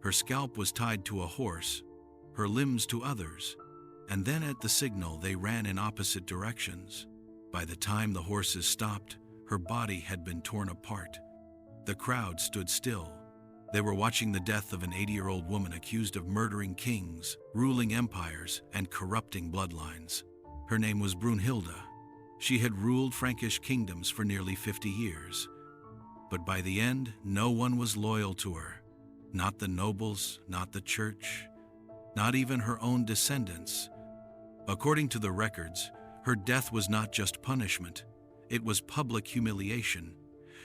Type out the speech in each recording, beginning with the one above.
Her scalp was tied to a horse, her limbs to others, and then at the signal they ran in opposite directions. By the time the horses stopped, her body had been torn apart. The crowd stood still. They were watching the death of an 80-year-old woman accused of murdering kings, ruling empires, and corrupting bloodlines. Her name was Brunhilda. She had ruled Frankish kingdoms for nearly 50 years. But by the end, no one was loyal to her. Not the nobles, not the church, not even her own descendants. According to the records, her death was not just punishment, it was public humiliation.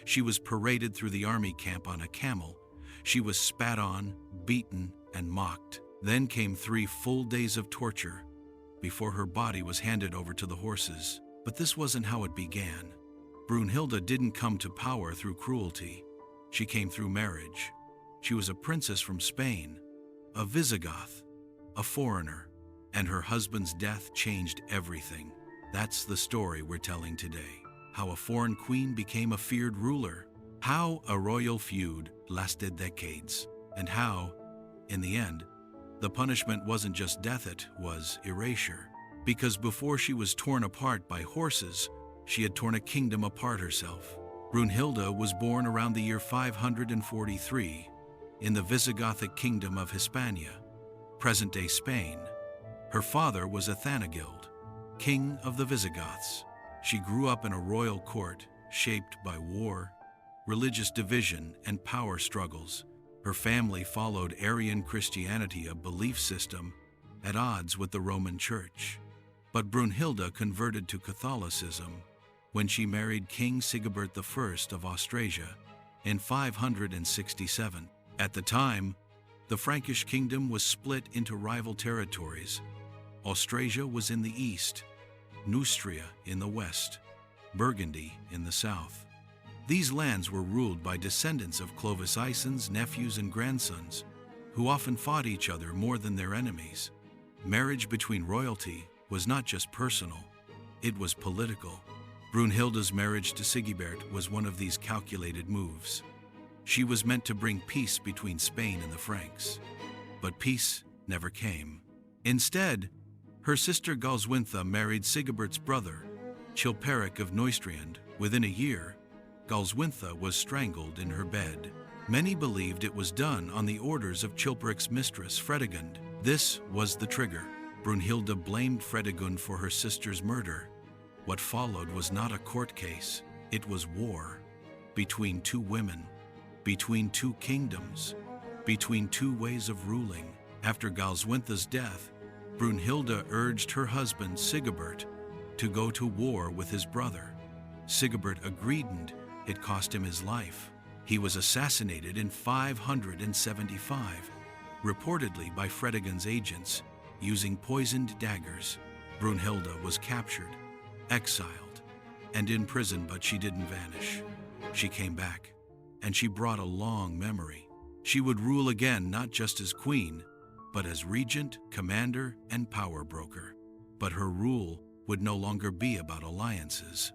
She was paraded through the army camp on a camel. She was spat on, beaten, and mocked. Then came 3 full days of torture before her body was handed over to the horses. But this wasn't how it began. Brunhilda didn't come to power through cruelty. She came through marriage. She was a princess from Spain, a Visigoth, a foreigner, and her husband's death changed everything. That's the story we're telling today. How a foreign queen became a feared ruler, how a royal feud lasted decades, and how, in the end, the punishment wasn't just death, it was erasure. Because before she was torn apart by horses, she had torn a kingdom apart herself. Brunhilda was born around the year 543 in the Visigothic kingdom of Hispania, present-day Spain. Her father was Athanagild, king of the Visigoths. She grew up in a royal court shaped by war, religious division, and power struggles. Her family followed Arian Christianity, a belief system at odds with the Roman Church. But Brunhilda converted to Catholicism when she married King Sigebert I of Austrasia in 567. At the time, the Frankish kingdom was split into rival territories. Austrasia was in the east, Neustria in the west, Burgundy in the south. These lands were ruled by descendants of Clovis Ison's nephews and grandsons, who often fought each other more than their enemies. Marriage between royalty was not just personal, it was political. Brunhilda's marriage to Sigebert was one of these calculated moves. She was meant to bring peace between Spain and the Franks. But peace never came. Instead, her sister Galswintha married Sigebert's brother, Chilperic of Neustriand. Within a year, Galswintha was strangled in her bed. Many believed it was done on the orders of Chilperic's mistress, Fredegund. This was the trigger. Brunhilda blamed Fredegund for her sister's murder. What followed was not a court case, it was war. Between 2 women, between 2 kingdoms, between 2 ways of ruling. After Galswintha's death, Brunhilda urged her husband Sigebert to go to war with his brother. Sigebert agreed, and it cost him his life. He was assassinated in 575, reportedly by Fredegund's agents, using poisoned daggers. Brunhilda was captured, exiled, and in prison, but she didn't vanish. She came back, and she brought a long memory. She would rule again, not just as queen, but as regent, commander, and power broker. But her rule would no longer be about alliances.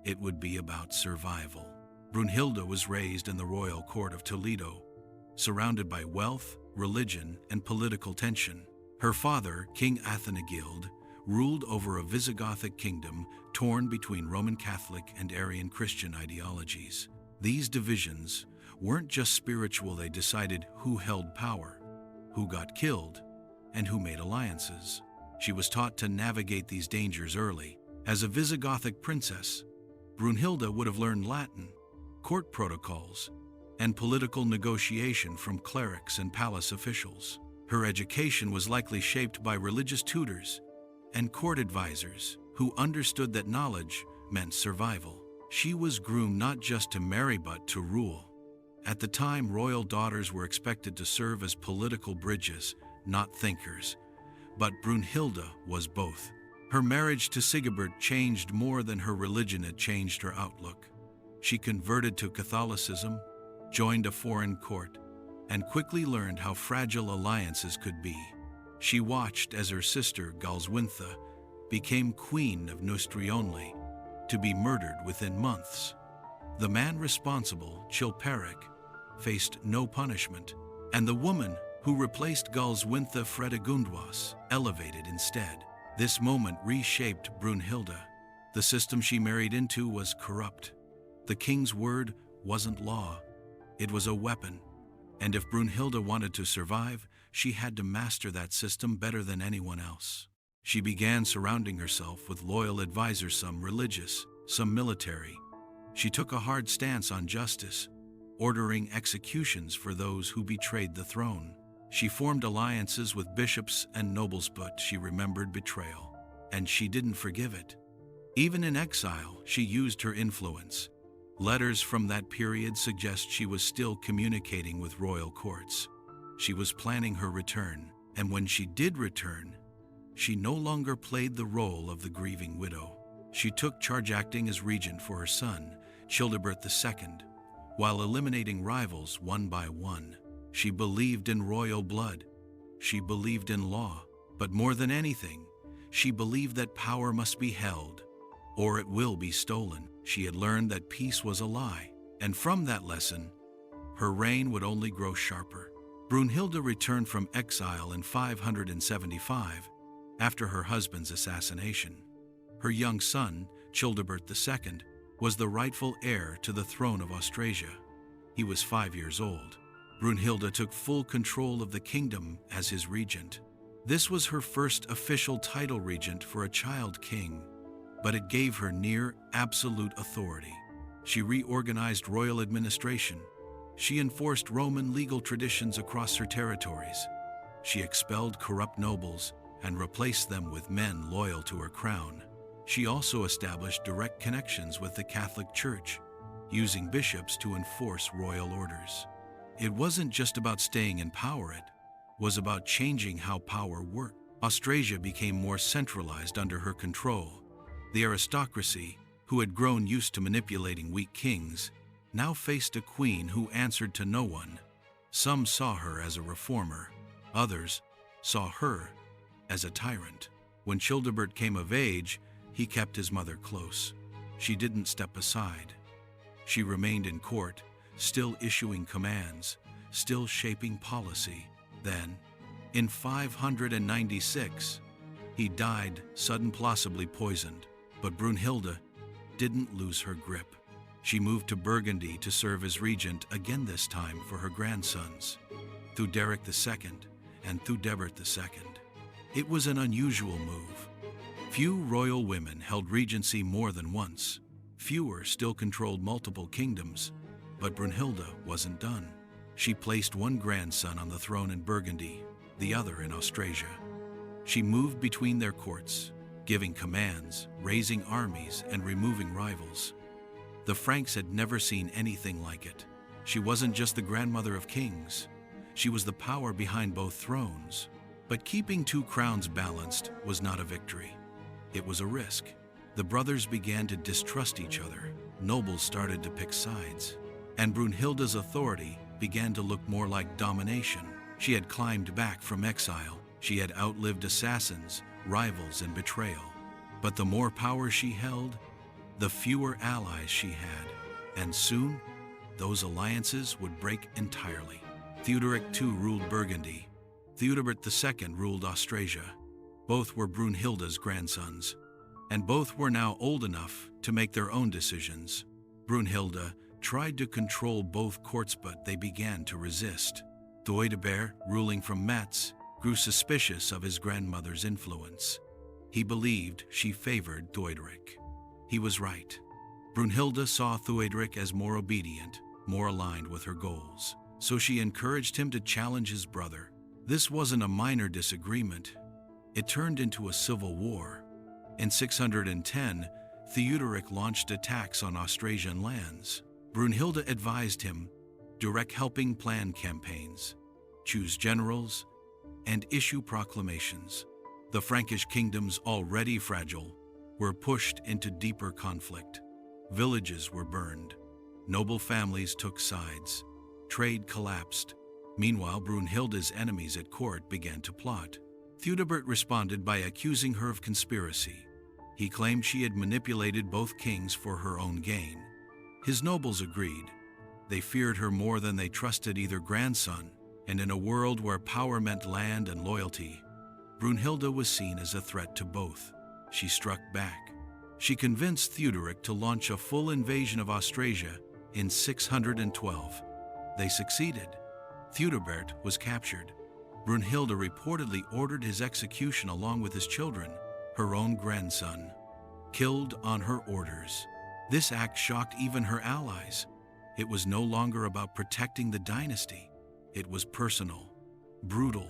It would be about survival. Brunhilda was raised in the royal court of Toledo, surrounded by wealth, religion, and political tension. Her father, King Athanagild, ruled over a Visigothic kingdom torn between Roman Catholic and Arian Christian ideologies. These divisions weren't just spiritual, they decided who held power, who got killed, and who made alliances. She was taught to navigate these dangers early. As a Visigothic princess, Brunhilda would have learned Latin, court protocols, and political negotiation from clerics and palace officials. Her education was likely shaped by religious tutors and court advisors who understood that knowledge meant survival. She was groomed not just to marry but to rule. At the time, royal daughters were expected to serve as political bridges, not thinkers. But Brunhilda was both. Her marriage to Sigebert changed more than her religion, it changed her outlook. She converted to Catholicism, joined a foreign court, and quickly learned how fragile alliances could be. She watched as her sister Galswintha became queen of Neustrione, to be murdered within months. The man responsible, Chilperic, faced no punishment, and the woman who replaced Gull's Wintha Fredegundwas, elevated instead. This moment reshaped Brunhilda. The system she married into was corrupt. The king's word wasn't law. It was a weapon. And if Brunhilda wanted to survive, she had to master that system better than anyone else. She began surrounding herself with loyal advisors, some religious, some military. She took a hard stance on justice, ordering executions for those who betrayed the throne. She formed alliances with bishops and nobles, but she remembered betrayal, and she didn't forgive it. Even in exile, she used her influence. Letters from that period suggest she was still communicating with royal courts. She was planning her return, and when she did return, she no longer played the role of the grieving widow. She took charge, acting as regent for her son, Childebert II, while eliminating rivals one by one. She believed in royal blood. She believed in law. But more than anything, she believed that power must be held, or it will be stolen. She had learned that peace was a lie, and from that lesson, her reign would only grow sharper. Brunhilda returned from exile in 575, after her husband's assassination. Her young son, Childebert II, was the rightful heir to the throne of Austrasia. He was 5 years old. Brunhilda took full control of the kingdom as his regent. This was her first official title, regent, for a child king, but it gave her near absolute authority. She reorganized royal administration. She enforced Roman legal traditions across her territories. She expelled corrupt nobles and replaced them with men loyal to her crown. She also established direct connections with the Catholic Church, using bishops to enforce royal orders. It wasn't just about staying in power, it was about changing how power worked. Austrasia became more centralized under her control. The aristocracy, who had grown used to manipulating weak kings, now faced a queen who answered to no one. Some saw her as a reformer. Others saw her as a tyrant. When Childebert came of age, he kept his mother close. She didn't step aside. She remained in court, still issuing commands, still shaping policy. Then, in 596, he died, sudden, possibly poisoned. But Brunhilda didn't lose her grip. She moved to Burgundy to serve as regent again, this time for her grandsons, Theuderic II and Theudebert II. It was an unusual move. Few royal women held regency more than once. Fewer still controlled multiple kingdoms, but Brunhilda wasn't done. She placed one grandson on the throne in Burgundy, the other in Austrasia. She moved between their courts, giving commands, raising armies, and removing rivals. The Franks had never seen anything like it. She wasn't just the grandmother of kings. She was the power behind both thrones. But keeping two crowns balanced was not a victory. It was a risk. The brothers began to distrust each other. Nobles started to pick sides. And Brunhilda's authority began to look more like domination. She had climbed back from exile. She had outlived assassins, rivals, and betrayal. But the more power she held, the fewer allies she had. And soon, those alliances would break entirely. Theuderic II ruled Burgundy. Theudebert II ruled Austrasia. Both were Brunhilda's grandsons, and both were now old enough to make their own decisions. Brunhilda tried to control both courts, but they began to resist. Theudebert, ruling from Metz, grew suspicious of his grandmother's influence. He believed she favored Theuderic. He was right. Brunhilda saw Theuderic as more obedient, more aligned with her goals. So she encouraged him to challenge his brother. This wasn't a minor disagreement. It turned into a civil war. In 610, Theuderic launched attacks on Austrasian lands. Brunhilda advised him, direct helping plan campaigns, choose generals, and issue proclamations. The Frankish kingdoms, already fragile, were pushed into deeper conflict. Villages were burned. Noble families took sides. Trade collapsed. Meanwhile, Brunhilda's enemies at court began to plot. Theudebert responded by accusing her of conspiracy. He claimed she had manipulated both kings for her own gain. His nobles agreed. They feared her more than they trusted either grandson. And in a world where power meant land and loyalty, Brunhilda was seen as a threat to both. She struck back. She convinced Theuderic to launch a full invasion of Austrasia in 612. They succeeded. Theudebert was captured. Brunhilda reportedly ordered his execution along with his children, her own grandson, killed on her orders. This act shocked even her allies. It was no longer about protecting the dynasty. It was personal, brutal,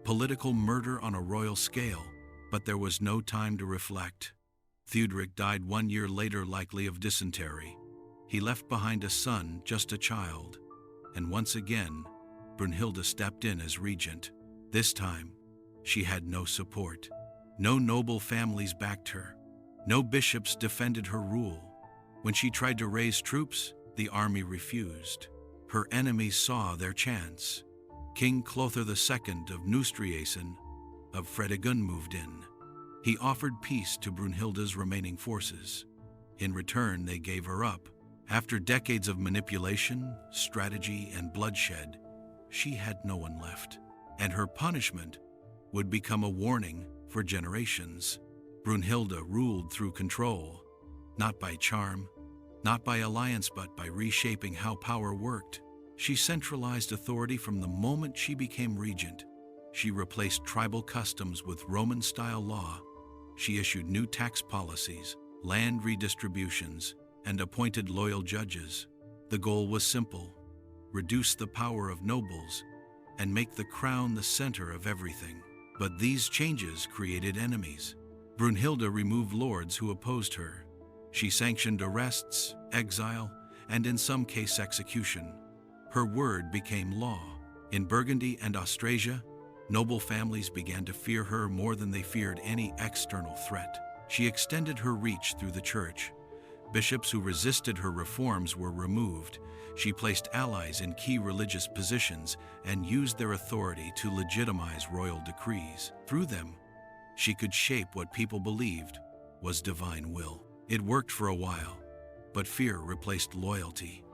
political murder on a royal scale, but there was no time to reflect. Theuderic died 1 year later, likely of dysentery. He left behind a son, just a child. And once again, Brunhilda stepped in as regent. This time, she had no support. No noble families backed her. No bishops defended her rule. When she tried to raise troops, the army refused. Her enemies saw their chance. King Clothar II of Neustriasen of Fredegun moved in. He offered peace to Brunhilda's remaining forces. In return, they gave her up. After decades of manipulation, strategy, and bloodshed, she had no one left. And her punishment would become a warning for generations. Brunhilda ruled through control, not by charm, not by alliance, but by reshaping how power worked. She centralized authority from the moment she became regent. She replaced tribal customs with Roman-style law. She issued new tax policies, land redistributions, and appointed loyal judges. The goal was simple: reduce the power of nobles and make the crown the center of everything. But these changes created enemies. Brunhilda removed lords who opposed her. She sanctioned arrests, exile, and in some cases execution. Her word became law. In Burgundy and Austrasia, noble families began to fear her more than they feared any external threat. She extended her reach through the church. Bishops who resisted her reforms were removed. She placed allies in key religious positions and used their authority to legitimize royal decrees. Through them, she could shape what people believed was divine will. It worked for a while, but fear replaced loyalty.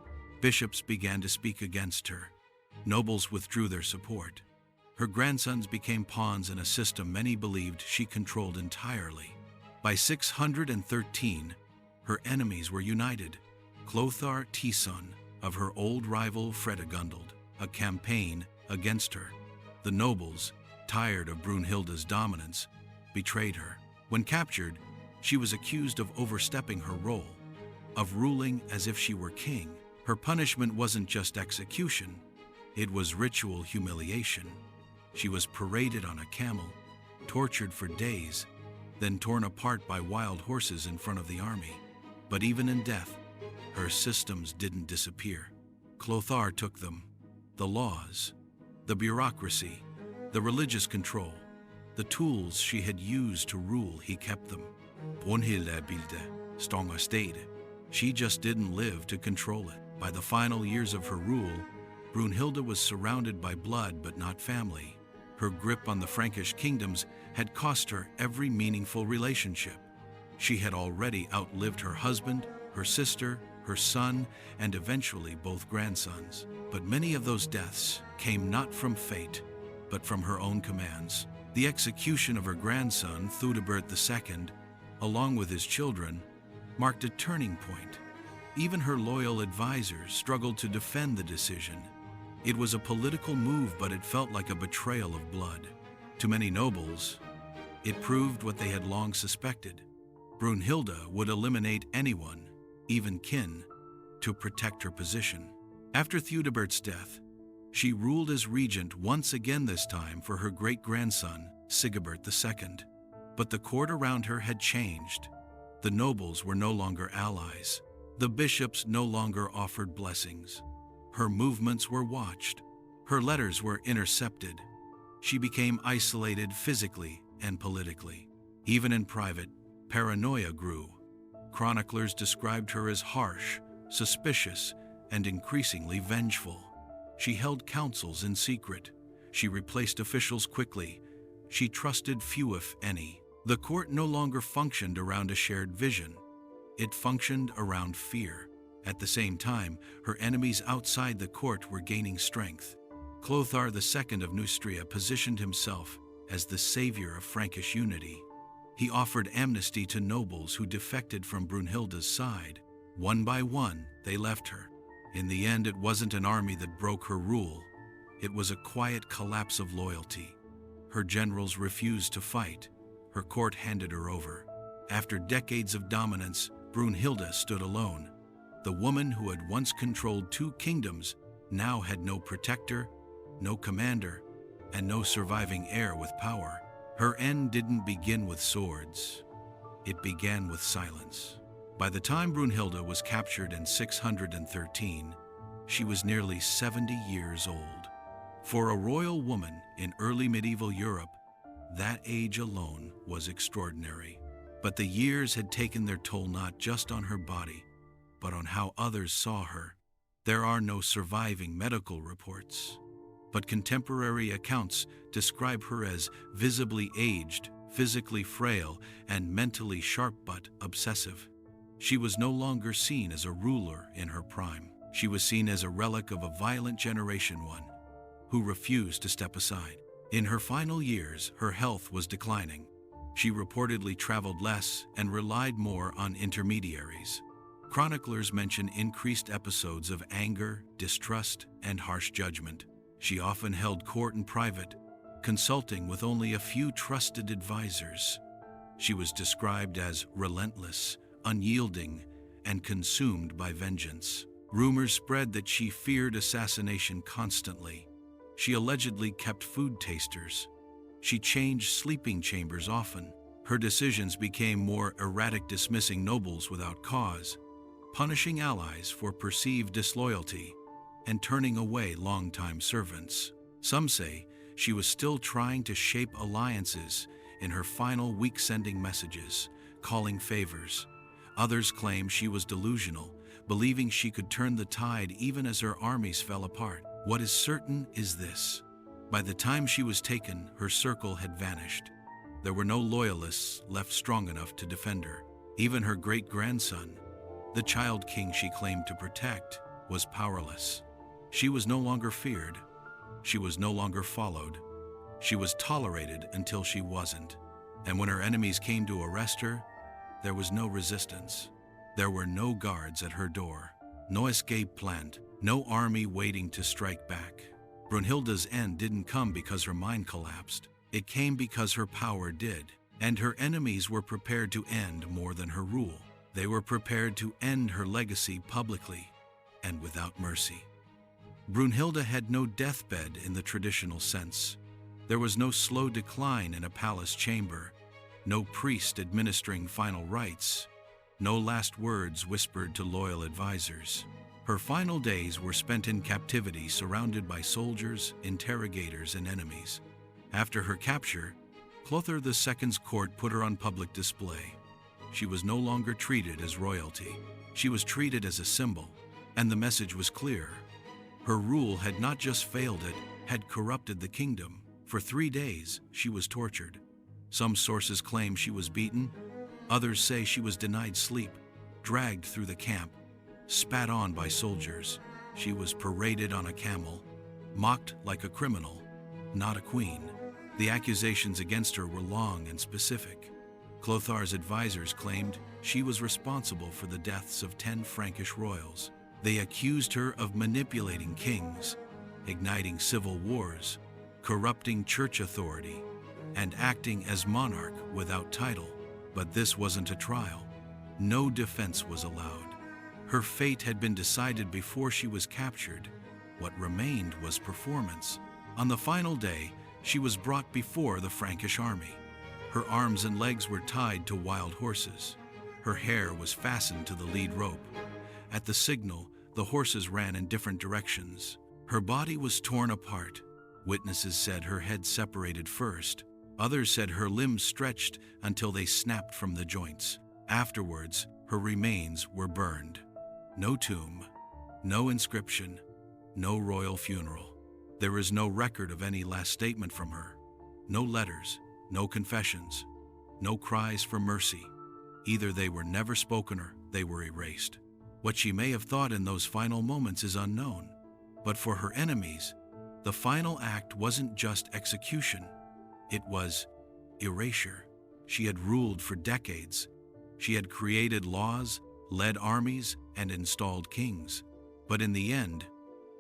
Bishops began to speak against her. Nobles withdrew their support. Her grandsons became pawns in a system many believed she controlled entirely. By 613, her enemies were united. Clothar Tison of her old rival Fredegundald, a campaign against her. The nobles, tired of Brunhilda's dominance, betrayed her. When captured, she was accused of overstepping her role, of ruling as if she were king. Her punishment wasn't just execution, it was ritual humiliation. She was paraded on a camel, tortured for days, then torn apart by wild horses in front of the army. But even in death, her systems didn't disappear. Clothar took them: the laws, the bureaucracy, the religious control, the tools she had used to rule. He kept them. Brunhilda bilde stånga stede. She just didn't live to control it. By the final years of her rule, Brunhilda was surrounded by blood but not family. Her grip on the Frankish kingdoms had cost her every meaningful relationship. She had already outlived her husband, her sister, her son, and eventually both grandsons. But many of those deaths came not from fate, but from her own commands. The execution of her grandson, Theudebert II, along with his children, marked a turning point. Even her loyal advisors struggled to defend the decision. It was a political move, but it felt like a betrayal of blood. To many nobles, it proved what they had long suspected. Brunhilda would eliminate anyone, even kin, to protect her position. After Theudebert's death, she ruled as regent once again, this time for her great-grandson, Sigibert II. But the court around her had changed. The nobles were no longer allies. The bishops no longer offered blessings. Her movements were watched. Her letters were intercepted. She became isolated physically and politically. Even in private, paranoia grew. Chroniclers described her as harsh, suspicious, and increasingly vengeful. She held councils in secret. She replaced officials quickly. She trusted few, if any. The court no longer functioned around a shared vision. It functioned around fear. At the same time, her enemies outside the court were gaining strength. Clothar II of Neustria positioned himself as the savior of Frankish unity. He offered amnesty to nobles who defected from Brunhilda's side. One by one, they left her. In the end, it wasn't an army that broke her rule. It was a quiet collapse of loyalty. Her generals refused to fight. Her court handed her over. After decades of dominance, Brunhilda stood alone. The woman who had once controlled 2 kingdoms now had no protector, no commander, and no surviving heir with power. Her end didn't begin with swords. It began with silence. By the time Brunhilda was captured in 613, she was nearly 70 years old. For a royal woman in early medieval Europe, that age alone was extraordinary. But the years had taken their toll not just on her body, but on how others saw her. There are no surviving medical reports, but contemporary accounts describe her as visibly aged, physically frail, and mentally sharp but obsessive. She was no longer seen as a ruler in her prime. She was seen as a relic of a violent generation, one who refused to step aside. In her final years, her health was declining. She reportedly traveled less and relied more on intermediaries. Chroniclers mention increased episodes of anger, distrust, and harsh judgment. She often held court in private, consulting with only a few trusted advisors. She was described as relentless, unyielding, and consumed by vengeance. Rumors spread that she feared assassination constantly. She allegedly kept food tasters. She changed sleeping chambers often. Her decisions became more erratic, dismissing nobles without cause, punishing allies for perceived disloyalty, and turning away longtime servants. Some say she was still trying to shape alliances in her final week, sending messages, calling favors. Others claim she was delusional, believing she could turn the tide even as her armies fell apart. What is certain is this: by the time she was taken, her circle had vanished. There were no loyalists left strong enough to defend her. Even her great-grandson, the child king she claimed to protect, was powerless. She was no longer feared. She was no longer followed. She was tolerated until she wasn't. And when her enemies came to arrest her, there was no resistance. There were no guards at her door, no escape planned, no army waiting to strike back. Brunhilda's end didn't come because her mind collapsed. It came because her power did, and her enemies were prepared to end more than her rule. They were prepared to end her legacy publicly and without mercy. Brunhilda had no deathbed in the traditional sense. There was no slow decline in a palace chamber, no priest administering final rites, no last words whispered to loyal advisors. Her final days were spent in captivity, surrounded by soldiers, interrogators, and enemies. After her capture, Clothar II's court put her on public display. She was no longer treated as royalty. She was treated as a symbol, and the message was clear. Her rule had not just failed it, had corrupted the kingdom. For 3 days, she was tortured. Some sources claim she was beaten. Others say she was denied sleep, dragged through the camp, spat on by soldiers. She was paraded on a camel, mocked like a criminal, not a queen. The accusations against her were long and specific. Clothar's advisors claimed she was responsible for the deaths of 10 Frankish royals. They accused her of manipulating kings, igniting civil wars, corrupting church authority, and acting as monarch without title. But this wasn't a trial. No defense was allowed. Her fate had been decided before she was captured. What remained was performance. On the final day, she was brought before the Frankish army. Her arms and legs were tied to wild horses. Her hair was fastened to the lead rope. At the signal, the horses ran in different directions. Her body was torn apart. Witnesses said her head separated first. Others said her limbs stretched until they snapped from the joints. Afterwards, her remains were burned. No tomb, no inscription, no royal funeral. There is no record of any last statement from her. No letters, no confessions, no cries for mercy. Either they were never spoken or they were erased. What she may have thought in those final moments is unknown. But for her enemies, The final act wasn't just execution, it was erasure. She had ruled for decades. She had created laws, led armies, and installed kings. But in the end,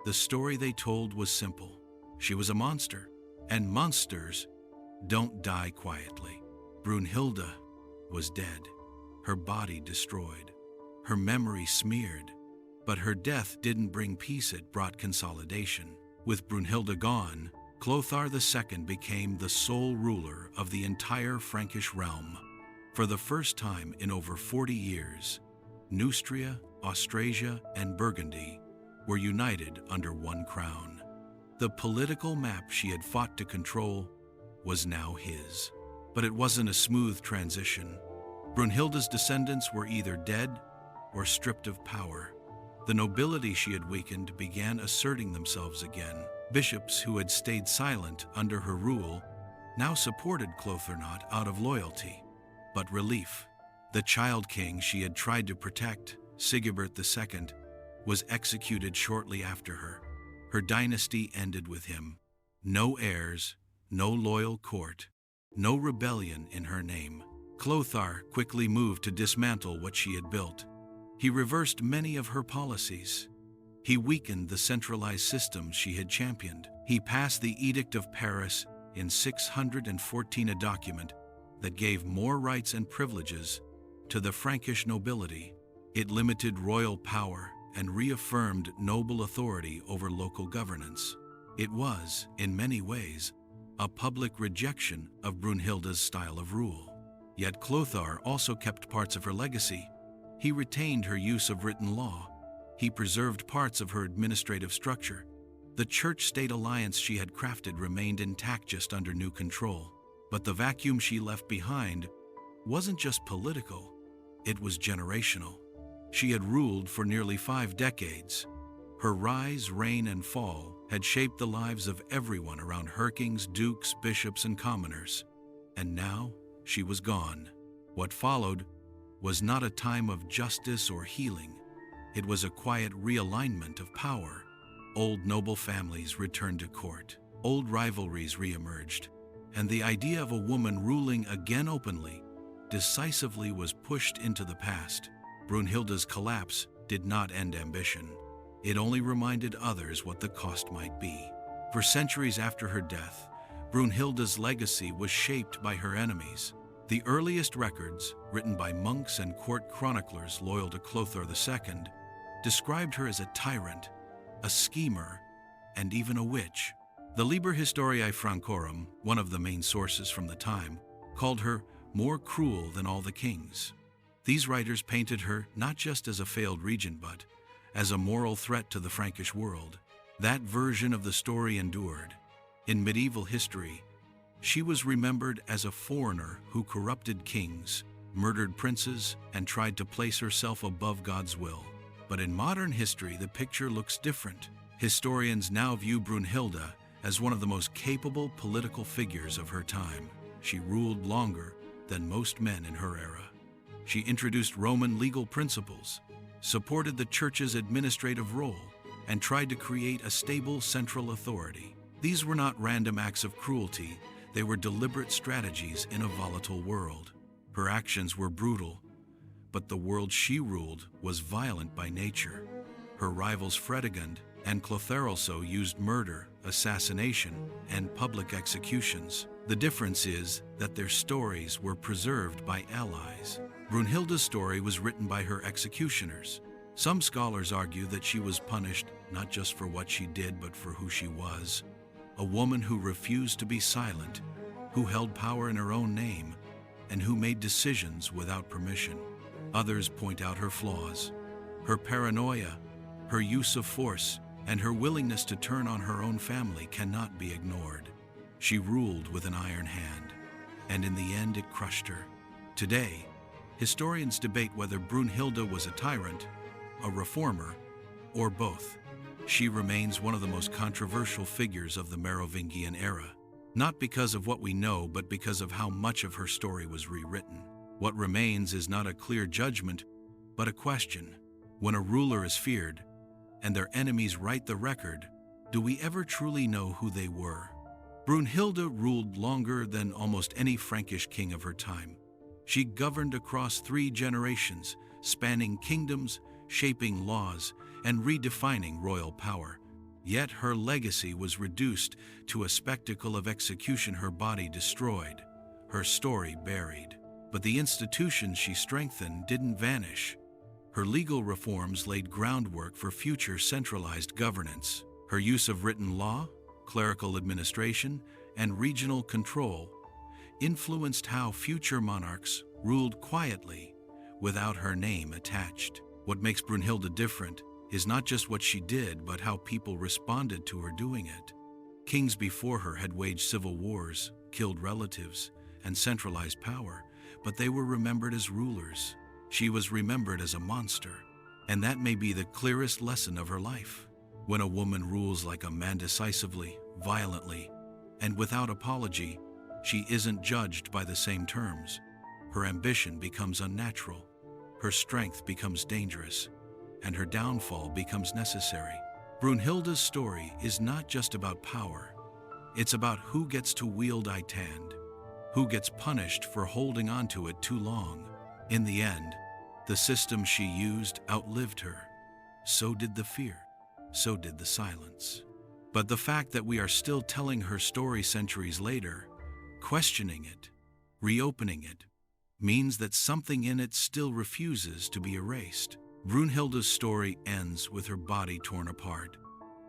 the story they told was simple. She was a monster, and monsters don't die quietly. Brunhilda was dead, her body destroyed, her memory smeared. But her death didn't bring peace, it brought consolidation. With Brunhilda gone, Clothar II became the sole ruler of the entire Frankish realm. For the first time in over 40 years, Neustria, Austrasia, and Burgundy were united under one crown. The political map she had fought to control was now his. But it wasn't a smooth transition. Brunhilda's descendants were either dead or stripped of power. The nobility she had weakened began asserting themselves again. Bishops who had stayed silent under her rule now supported Clothar out of loyalty. But relief. The child king she had tried to protect, Sigebert II, was executed shortly after her. Her dynasty ended with him. No heirs, no loyal court, no rebellion in her name. Clothar quickly moved to dismantle what she had built. He reversed many of her policies. He weakened the centralized systems she had championed. He passed the Edict of Paris in 614, a document that gave more rights and privileges to the Frankish nobility. It limited royal power and reaffirmed noble authority over local governance. It was, in many ways, a public rejection of Brunhilda's style of rule. Yet Clothar also kept parts of her legacy. He retained her use of written law. He preserved parts of her administrative structure. The church-state alliance she had crafted remained intact, just under new control. But the vacuum she left behind wasn't just political, it was generational. She had ruled for nearly 5 decades. Her rise, reign, and fall had shaped the lives of everyone around her: kings, dukes, bishops, and commoners. And now she was gone. What followed was not a time of justice or healing. It was a quiet realignment of power. Old noble families returned to court. Old rivalries re-emerged. And the idea of a woman ruling again openly, decisively, was pushed into the past. Brunhilda's collapse did not end ambition. It only reminded others what the cost might be. For centuries after her death, Brunhilda's legacy was shaped by her enemies. The earliest records, written by monks and court chroniclers loyal to Clothar II, described her as a tyrant, a schemer, and even a witch. The Liber Historiae Francorum, one of the main sources from the time, called her more cruel than all the kings. These writers painted her not just as a failed regent, but as a moral threat to the Frankish world. That version of the story endured. In medieval history, she was remembered as a foreigner who corrupted kings, murdered princes, and tried to place herself above God's will. But in modern history, the picture looks different. Historians now view Brunhilda as one of the most capable political figures of her time. She ruled longer than most men in her era. She introduced Roman legal principles, supported the church's administrative role, and tried to create a stable central authority. These were not random acts of cruelty, they were deliberate strategies in a volatile world. Her actions were brutal, but the world she ruled was violent by nature. Her rivals Fredegund and Clothar also used murder, assassination, and public executions. The difference is that their stories were preserved by allies. Brunhilda's story was written by her executioners. Some scholars argue that she was punished not just for what she did, but for who she was. A woman who refused to be silent, who held power in her own name, and who made decisions without permission. Others point out her flaws, her paranoia, her use of force, and her willingness to turn on her own family cannot be ignored. She ruled with an iron hand, and in the end it crushed her. Today, historians debate whether Brunhilda was a tyrant, a reformer, or both. She remains one of the most controversial figures of the Merovingian era, not because of what we know, but because of how much of her story was rewritten. What remains is not a clear judgment, but a question. When a ruler is feared, and their enemies write the record, do we ever truly know who they were? Brunhilda ruled longer than almost any Frankish king of her time. She governed across 3 generations, spanning kingdoms, shaping laws, and redefining royal power. Yet her legacy was reduced to a spectacle of execution, her body destroyed, her story buried. But the institutions she strengthened didn't vanish. Her legal reforms laid groundwork for future centralized governance. Her use of written law, clerical administration, and regional control influenced how future monarchs ruled quietly, without her name attached. What makes Brunhilda different is not just what she did, but how people responded to her doing it. Kings before her had waged civil wars, killed relatives, and centralized power, but they were remembered as rulers. She was remembered as a monster, and that may be the clearest lesson of her life. When a woman rules like a man, decisively, violently, and without apology, she isn't judged by the same terms. Her ambition becomes unnatural, her strength becomes dangerous, and her downfall becomes necessary. Brunhilda's story is not just about power. It's about who gets to wield it and who gets punished for holding on to it too long. In the end, the system she used outlived her. So did the fear. So did the silence. But the fact that we are still telling her story centuries later, questioning it, reopening it, means that something in it still refuses to be erased. Brunhilda's story ends with her body torn apart,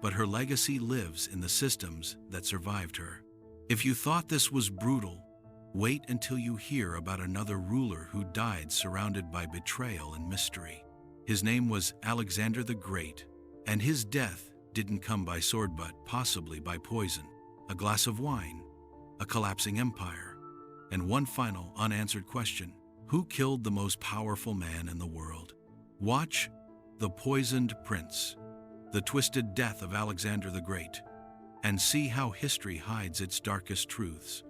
but her legacy lives in the systems that survived her. If you thought this was brutal, wait until you hear about another ruler who died surrounded by betrayal and mystery. His name was Alexander the Great, and his death didn't come by sword but possibly by poison, a glass of wine, a collapsing empire, and one final unanswered question: who killed the most powerful man in the world? Watch The Poisoned Prince, The Twisted Death of Alexander the Great, and see how history hides its darkest truths.